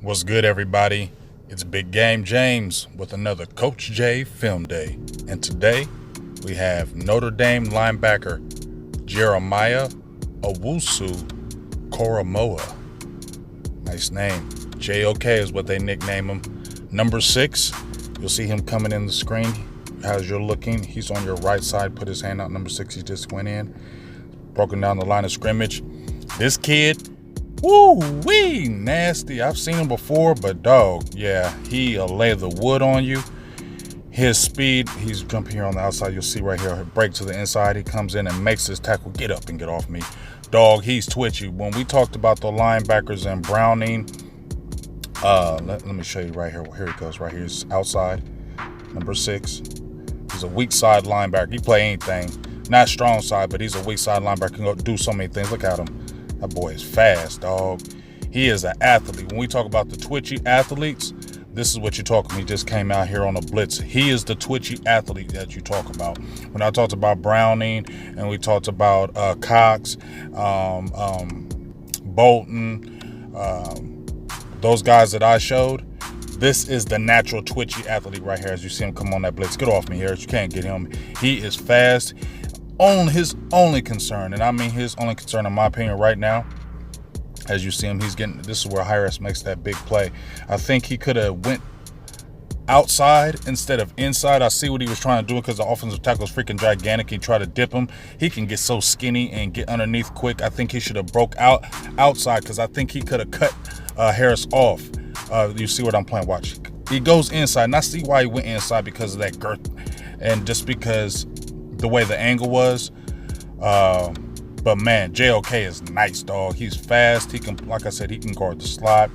What's good, everybody? It's Big Game James with another Coach J Film Day. And today we have Notre Dame linebacker Jeremiah Owusu Koramoah. Nice name. JOK is what they nickname him. Number 6, you'll see him coming in the screen as you're looking. He's on your right side. Put his hand out. Number 6, he just went in. Broken down the line of scrimmage. This kid, woo-wee, nasty. I've seen him before, but dog, yeah, he'll lay the wood on you. His speed, he's jumping here on the outside. You'll see right here, he'll break to the inside. He comes in and makes his tackle. Get up and get off me. Dog, he's twitchy. When we talked about the linebackers and Browning, let me show you right here. Here he goes, right here. He's outside, number 6. He's a weak side linebacker. He play anything. Not strong side, but he's a weak side linebacker. He can do so many things. Look at him. That boy is fast, dog. He is an athlete. When we talk about the twitchy athletes, this is what you're talking. He just came out here on a blitz. He is the twitchy athlete that you talk about. When I talked about Browning and we talked about Cox, Bolton, those guys that I showed, this is the natural twitchy athlete right here. As you see him come on that blitz. Get off me, Harris. You can't get him. He is fast. His only concern, and I mean his only concern in my opinion right now, as you see him, he's getting, this is where Harris makes that big play. I think he could have went outside instead of inside. I see what he was trying to do because the offensive tackle is freaking gigantic. He tried to dip him. He can get so skinny and get underneath quick. I think he should have broke outside because I think he could have cut Harris off. You see what I'm playing? Watch. He goes inside, and I see why he went inside because of that girth and just because the way the angle was. But man, JOK is nice, dog. He's fast. He can, like I said, he can guard the slot.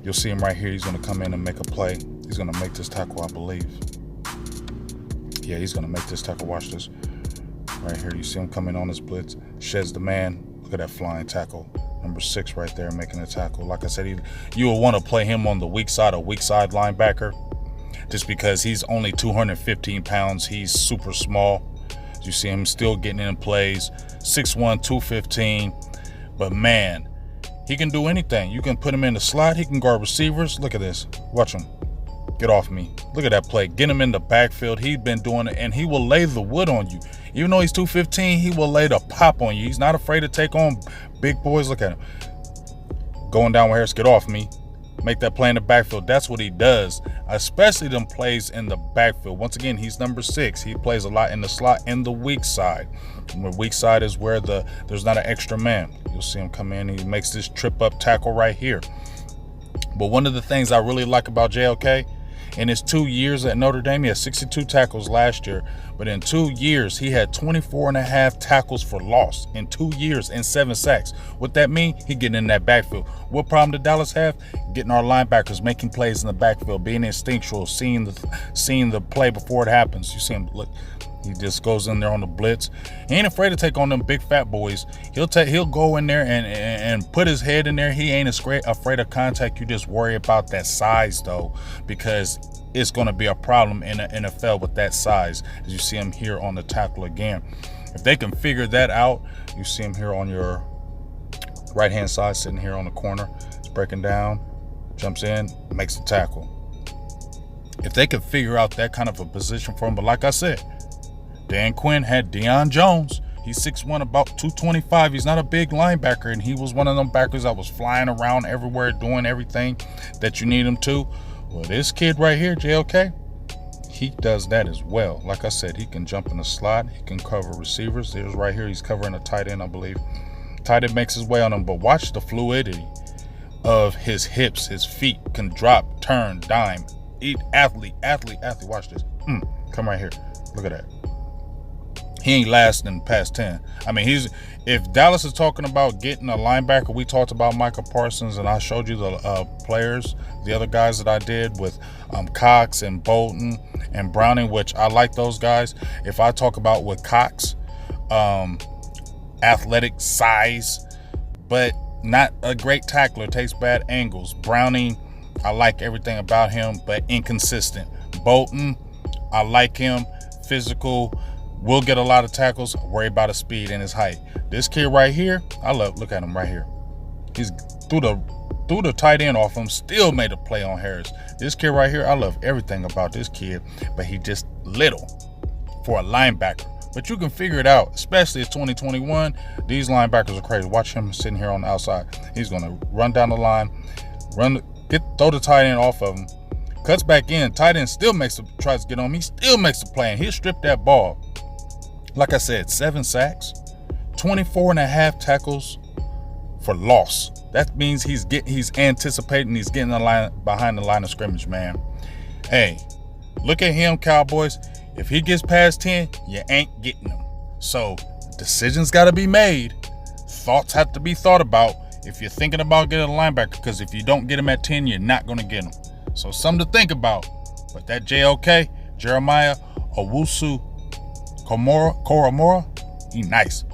You'll see him right here. He's going to come in and make a play. He's going to make this tackle, I believe. Yeah, he's going to make this tackle. Watch this. Right here, you see him coming on his blitz. Sheds the man. Look at that flying tackle. Number 6 right there making a tackle. Like I said, you will want to play him on the weak side, a weak side linebacker, just because he's only 215 pounds. He's super small. You see him still getting in plays, 6'1", 215. But man, he can do anything. You can put him in the slot. He can guard receivers. Look at this. Watch him. Get off me. Look at that play. Get him in the backfield. He's been doing it, and he will lay the wood on you. Even though he's 215, he will lay the pop on you. He's not afraid to take on big boys. Look at him. Going down with Harris. Get off me. Make that play in the backfield. That's what he does, especially them plays in the backfield. Once again, he's number 6. He plays a lot in the slot and the weak side. And the weak side is where there's not an extra man. You'll see him come in. He makes this trip up tackle right here. But one of the things I really like about JOK, in his 2 years at Notre Dame, he had 62 tackles last year, but in 2 years, he had 24.5 tackles for loss in 2 years and 7 sacks. What that mean? He getting in that backfield. What problem did Dallas have? Getting our linebackers, making plays in the backfield, being instinctual, seeing the play before it happens. You see him look. He just goes in there on the blitz. He ain't afraid to take on them big fat boys. He'll go in there and put his head in there. He ain't afraid of contact. You just worry about that size though, because it's going to be a problem in the NFL with that size. As you see him here on the tackle again. If they can figure that out, you see him here on your right hand side, sitting here on the corner. He's breaking down, jumps in, makes the tackle. If they can figure out that kind of a position for him, but like I said, Dan Quinn had Deion Jones. He's 6'1", about 225. He's not a big linebacker, and he was one of them backers that was flying around everywhere, doing everything that you need him to. Well, this kid right here, JOK, he does that as well. Like I said, he can jump in the slot. He can cover receivers. There's right here, he's covering a tight end, I believe. Tight end makes his way on him, but watch the fluidity of his hips, his feet can drop, turn, dime. Athlete. Watch this. Come right here. Look at that. He ain't lasting past 10. I mean, if Dallas is talking about getting a linebacker, we talked about Micah Parsons, and I showed you the players, the other guys that I did with Cox and Bolton and Browning, which I like those guys. If I talk about with Cox, athletic size, but not a great tackler, takes bad angles. Browning, I like everything about him, but inconsistent. Bolton, I like him, physical, will get a lot of tackles, worry about his speed and his height. This kid right here, look at him right here. He's through the threw the tight end off him, still made a play on Harris. This kid right here, I love everything about this kid, but he just little for a linebacker. But you can figure it out, especially it's 2021. These linebackers are crazy. Watch him sitting here on the outside. He's going to run down the line, throw the tight end off of him, cuts back in. Tight end still tries to get on him. He still makes the play, and he'll strip that ball. Like I said, 7 sacks, 24.5 tackles for loss. That means he's anticipating, he's getting the line behind the line of scrimmage, man. Hey, look at him, Cowboys. If he gets past 10, you ain't getting him. So decisions got to be made. Thoughts have to be thought about if you're thinking about getting a linebacker, because if you don't get him at 10, you're not going to get him. So something to think about. But that JOK, Jeremiah Owusu Koramoah, he nice.